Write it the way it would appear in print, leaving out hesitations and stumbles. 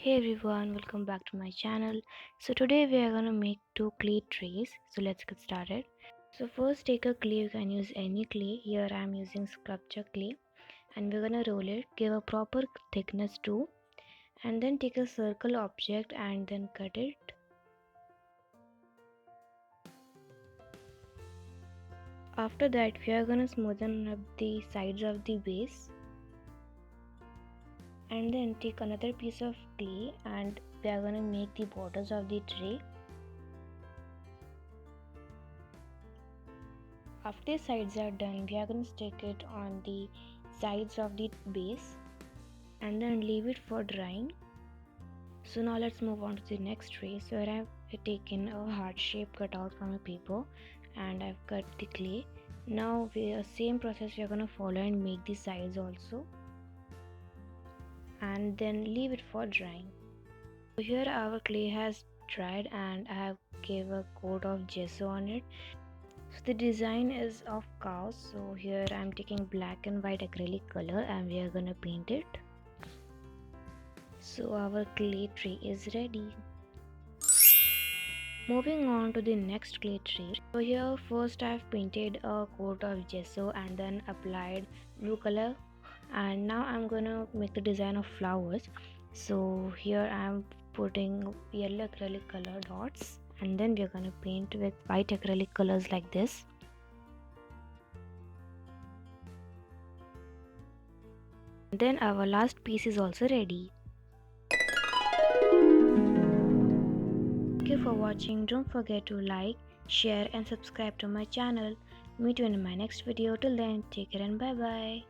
Hey everyone, welcome back to my channel. So today we are gonna make two clay trays. So let's get started. So first take a clay, you can use any clay. Here I am using sculpture clay and we're gonna roll it, give a proper thickness too, and then take a circle object and then cut it. After that we are gonna smoothen up the sides of the base and then take another piece of clay and we are gonna make the borders of the tray. After the sides are done, we are going to stick it on the sides of the base and then leave it for drying. So now let's move on to the next tray. So here I've taken a heart shape cut out from a paper and I've cut the clay. Now same process we are going to follow and make the sides also and then leave it for drying. So here our clay has dried and I have gave a coat of gesso on it. So the design is of cows. So here I'm taking black and white acrylic color and we are gonna paint it. So our clay tray is ready. Moving on to the next clay tray. So here first I've painted a coat of gesso and then applied blue color, and now I'm gonna make the design of flowers. So here I'm putting yellow acrylic color dots and then we're gonna paint with white acrylic colors like this. Then our last piece is also ready. Thank you for watching. Don't forget to like, share and subscribe to my channel. Meet you in my next video. Till then, take care and bye bye.